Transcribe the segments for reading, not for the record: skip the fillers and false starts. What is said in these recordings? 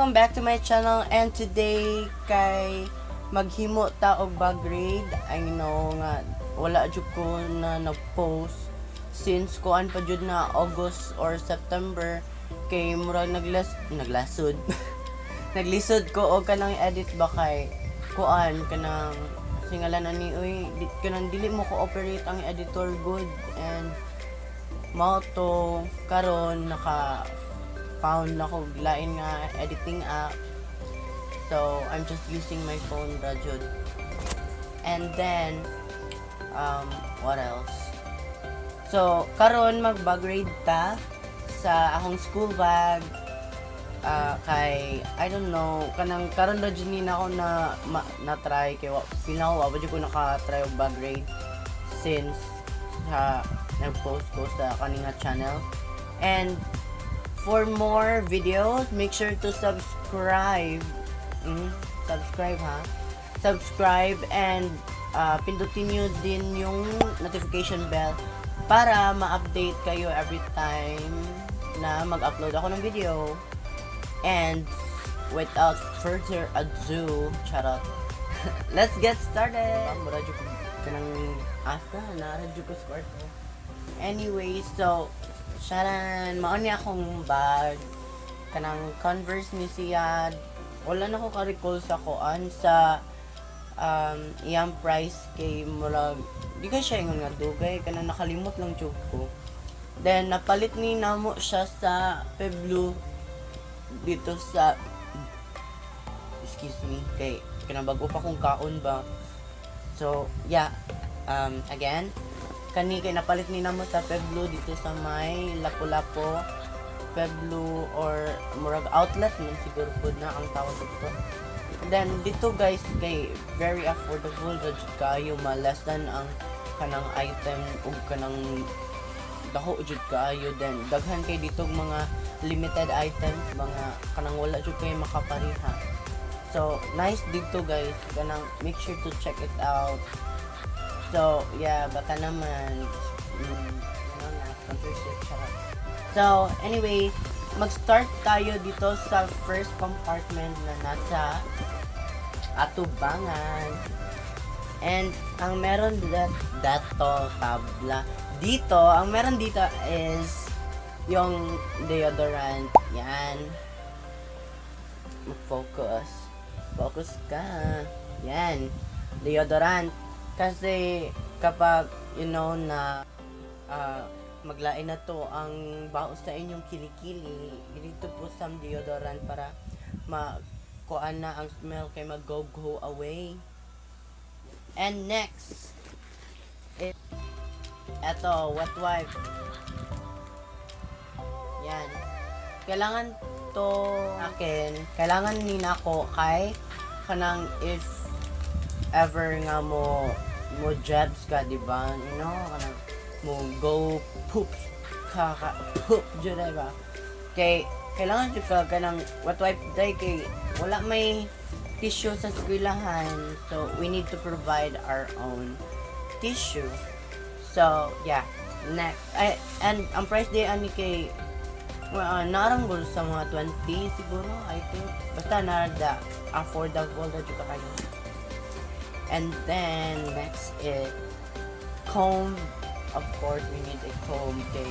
Welcome back to my channel, and today kay maghimo ta og bag grade. I know nga wala jud ko na nag-post since kuan pa jud na August or September kay murag naglasod. Naglisod ko og kanang edit ba kay kuan kanang singalan ani uy kanang dili mo cooperate ang editor good, and mao to karon naka found ako lain nga editing app, so I'm just using my phone ra jud. And then what else, so karon mag-bag grade ta sa akong school bag. Kay I don't know kanang karon ra jud ni na ako na try kay feel na ko jud ko naka-try og bag grade since nag-post ko sa kaninga channel. And for more videos, make sure to subscribe. Subscribe and pindutin nyo din yung notification bell para ma-update kayo every time na mag-upload ako ng video. And without further ado, charot, let's get started. Muradyo ko kanang asa na radyo ko sport. Anyway, so sharan mao ni akong bag kanang Converse ni siya. Wala na ko ka-recall sa kuan sa iyang price kay murag di ka siya ingon nga dugay kanang nakalimot lang jud ko. Then napalit ni namo siya sa Peblu dito sa excuse me kay kanang bago pa kong kaon ba. So yeah, again kani kay napalit ni namo sa Peblu dito sa may Lapu-Lapu Peblu or murag outlet man siguro pud na ang tawag dito. Then dito guys kay very affordable jud kayo, less than ang kanang item ug kanang dako jud kayo. Then daghan kay dito mga limited items, mga kanang wala jud kay makapariha. So nice dito guys, kanang make sure to check it out. So, yeah, baka naman, sponsorship, charot. So, anyway, mag-start tayo dito sa first compartment na nasa atubangan. And, ang meron dato tabla. Dito, ang meron dito is yung deodorant. Yan. Focus. Focus ka. Yan. Deodorant. Kasi kapag you know na maglain na to ang baos sa inyong kilikili, you need to put some deodorant para makuan na ang smell kay mag-go away. And next eto wet wipe. Yan, kailangan to akin, kailangan ni nako kay kanang if ever nga mo jabs ka, di ba? You know, kanang mo go poop jud ba? Kay kailangan jud ka kanang wet wipe day kay wala may tissue sa eskwelahan, so we need to provide our own tissue. So yeah, next and ang price day ani kay naranggol sa mga 20 siguro, I think. Basta na affordable na jud kayo. And then next is comb. Of course, we need a comb kay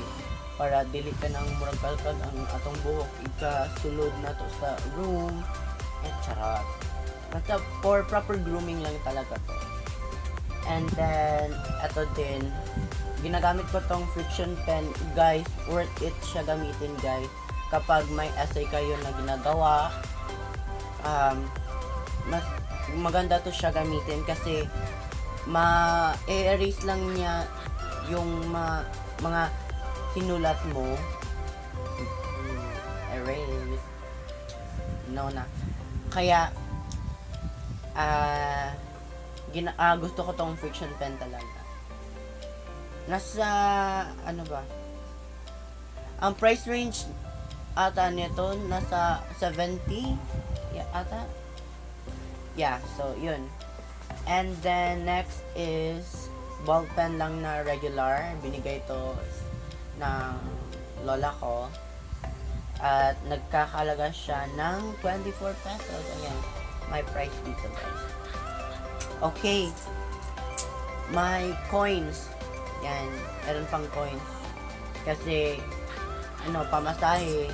para dili ka nang murag kalkag ang atong buhok ika sulod na to sa room. And charot. Basta for proper grooming lang talaga to. And then eto din, ginagamit ko tong friction pen, guys. Worth it siya gamitin, guys, kapag may essay kayo na ginagawa. Mas maganda to siya gamitin kasi ma-erase lang niya yung mga sinulat mo. Erase. No na. Kaya gusto ko tong friction pen talaga. Nasa ano ba? Ang price range ata nito nasa 70 ata. Yeah, so yun. And then next is ball pen lang na regular. Binigay to ng lola ko. At nagkakalaga siya ng 24 pesos. Ayan, may price dito guys. Okay. My coins. Yan, meron pang coins. Kasi, pamasahe.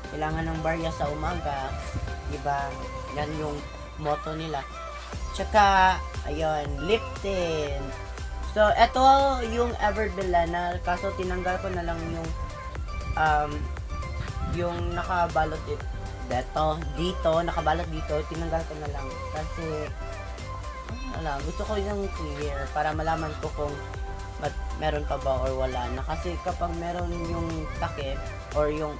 Kailangan ng barya sa umaga. Diba? Yan yung motto nila. Tsaka, ayun, lip tint. So, eto yung Everdela na kaso tinanggal ko na lang yung nakabalot dito, nakabalot dito, tinanggal ko na lang. Kasi, gusto ko yung clear para malaman ko kung meron pa ba or wala na. Kasi kapag meron yung takip or yung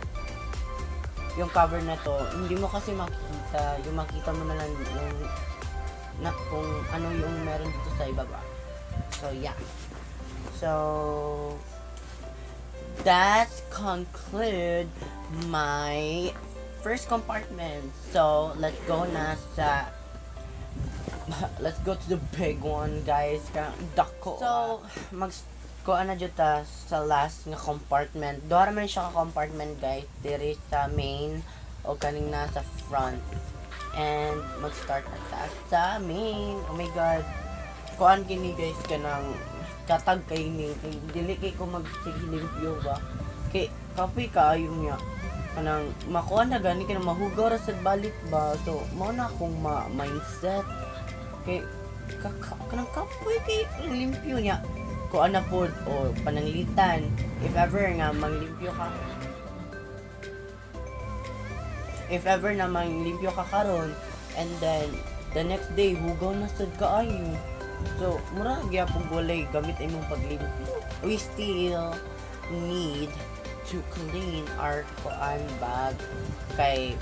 cover na to, hindi mo kasi makikita. Yung makita mo na lang kung ano yung meron dito sa ibaba. So, yeah. So, that conclude my first compartment. So, let's go to the big one, guys. Dako. So, kuha na dyan ta sa last nga compartment. Doon naman siya ka compartment, guys. Diri sa main o kaning nasa front. And mag-start na sa main. Oh my god. Kuhaan kini guys kanang katag kay ni. Dili kay ko magsilimpyo ba. Kay kapoy kaayo niya. Kanang makuha na gani kanang mahugaw ra sa balik ba. So, mao na akong mindset. Kay kanang kapoy kay limpyo niya. Kuhaan na pod o pananglitan. If ever nga manglimpyo ka. If ever na manglimpyo ka karon and then the next day hugaw na sad kaayo. So, mura gyapon walay gamit imong paglimpyo. We still need to clean our kuan bag kay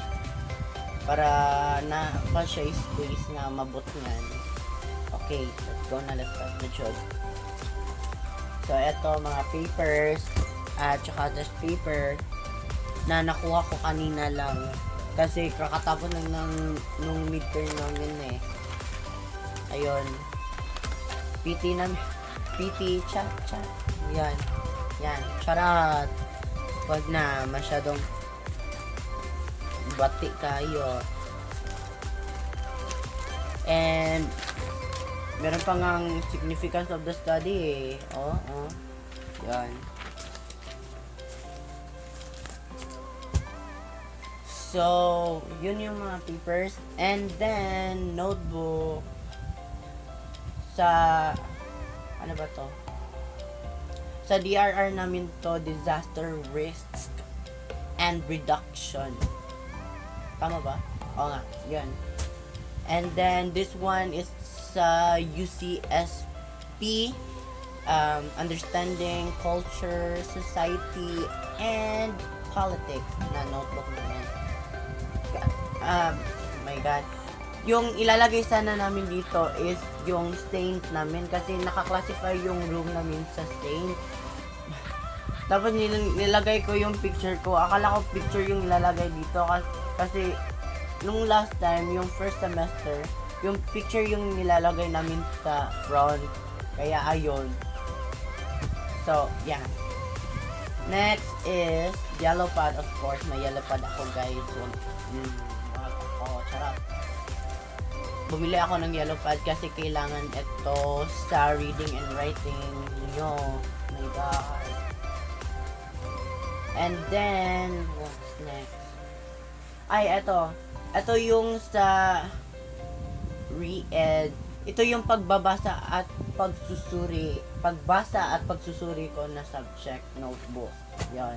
para na pa siya space nga mabutngan. Okay, let's go na, let's start the job. So, eto mga papers at saka this paper na nakuha ko kanina lang kasi kakatapos lang nung midterm namin eh. Ayun. PT chat. Yan. Charot. Wag na masyadong bati kayo. And meron pa ngang significance of the study eh. Yan. So, yun yung mga papers. And then, notebook. Sa, ano ba to? Sa DRR namin to, disaster risk and reduction. Tama ba? Oo nga, yun. And then, this one is sa UCSP, Understanding Culture, Society, and Politics na notebook namin. Oh my god. Yung ilalagay sana namin dito is yung stain namin kasi naka-classify yung room namin sa stain. Tapos nilagay ko yung picture ko. Akala ko picture yung ilalagay dito kasi nung last time, yung first semester, yung picture yung nilalagay namin sa front. Kaya ayun. So, yeah. Next is yellow pad. Of course, may yellow pad ako, guys. Charot. Bumili ako ng yellow pad kasi kailangan ito sa reading and writing nyo. My God. And then, what's next? Ay, ito. Ito yung sa read. Ito yung pagbasa at pagsusuri ko na subject notebook. Yan.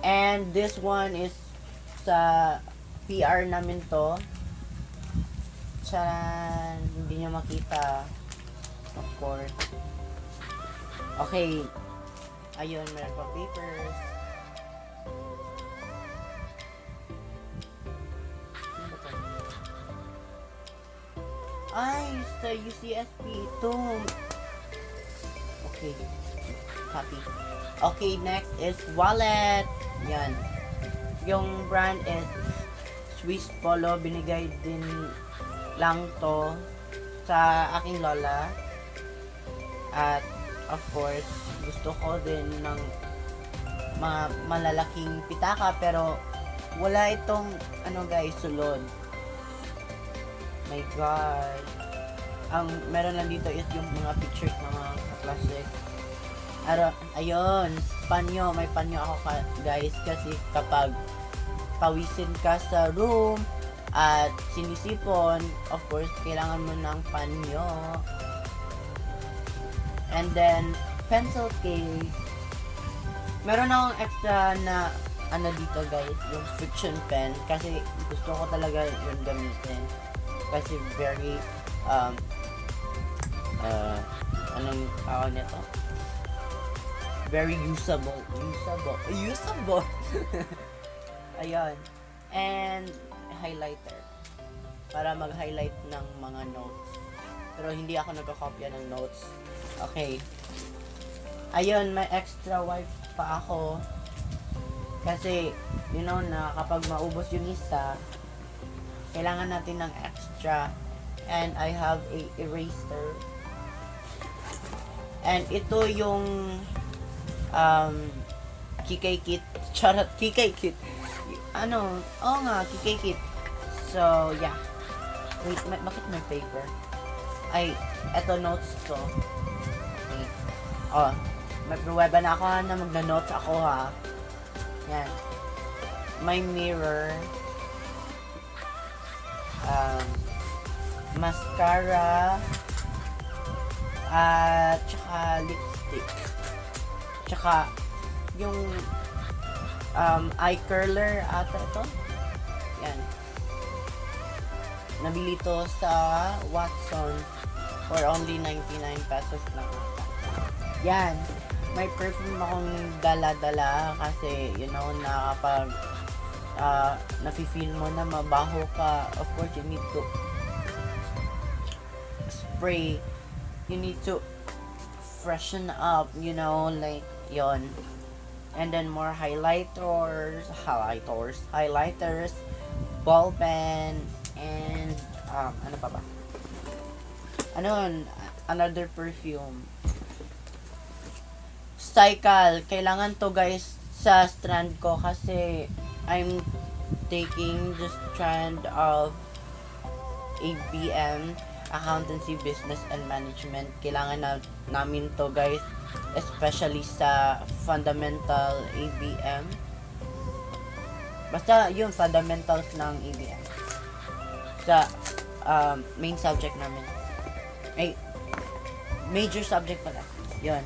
And this one is sa PR namin to. Charan, hindi nyo makita. Of course. Okay. Ayun, meron pa papers. Ay, sa UCSP ito. Okay. Copy. Okay, next is wallet. Yan. Yung brand is Swiss Polo. Binigay din lang to sa aking lola. At, of course, gusto ko din ng mga malalaking pitaka, pero wala itong ano guys, sulod. My god. Ang meron lang dito is yung mga pictures ng mga plastic. Ayun, panyo, may panyo ako guys, kasi kapag pawisin ka sa room at sinisipon, of course, kailangan mo ng panyo. And then, pencil case. Meron akong extra na ano dito guys, yung friction pen, kasi gusto ko talaga yun gamitin. Kasi very, anong tawag nito? Very usable. Ayun. And highlighter para mag-highlight ng mga notes. Pero hindi ako nagkakopya ng notes. Okay. Ayun, may extra wipe pa ako. Kasi, you know na kapag maubos yung isa, kailangan natin ng extra. And I have a eraser. And ito yung kikay kit. Charot, kikay kit. Ano? Oo nga, kikay kit. So, yeah. Wait, bakit may paper? Ay, eto notes ko. Okay. Oh, may pruweba na ako na magna-notes ako ha. Yan. My mirror. Mascara. At tsaka lipstick. Tsaka yung eye curler ata ito. Yan. Nabili to sa Watson for only 99 pesos lang. Yan. May perfume akong dala-dala kasi you know na kapag nafe-feel mo na mabaho ka, of course you need to spray. You need to freshen up, you know, like yon. And then more highlighters, ball pen, and ano pa ba? Another perfume. Cycle. Kailangan to guys sa strand ko kasi I'm taking the strand of ABM, Accountancy, Business, and Management. Kailangan namin to guys, especially sa fundamental ABM. Basta yung fundamentals ng ABM. Sa main subject namin. Ay, major subject pala. Yun.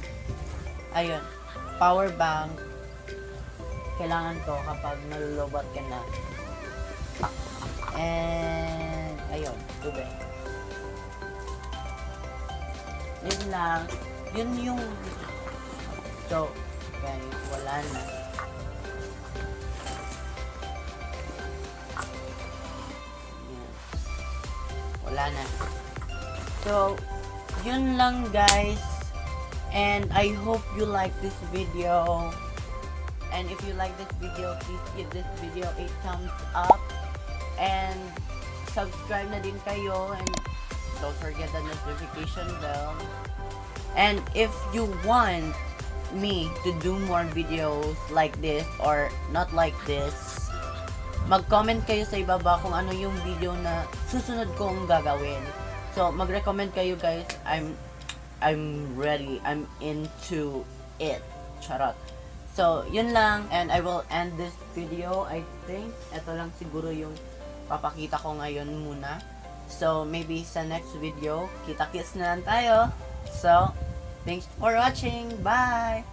Ayun. Power bank. Kailangan to kapag nalulobot ka na. And, ayun. Tubig. Yun lang. Yun yung... So, guys, wala na. Yan. Wala na. So, yun lang guys. And I hope you like this video. And if you like this video, please give this video a thumbs up. And subscribe na din kayo. And don't forget the notification bell. And if you want me to do more videos like this or not like this, mag-comment kayo sa ibaba kung ano yung video na susunod kong gagawin. So, mag-recommend kayo guys. I'm ready. I'm into it. Charot. So, yun lang. And I will end this video. I think ito lang siguro yung papakita ko ngayon muna. So, maybe sa next video, kita-kits na lang tayo. So, thanks for watching. Bye!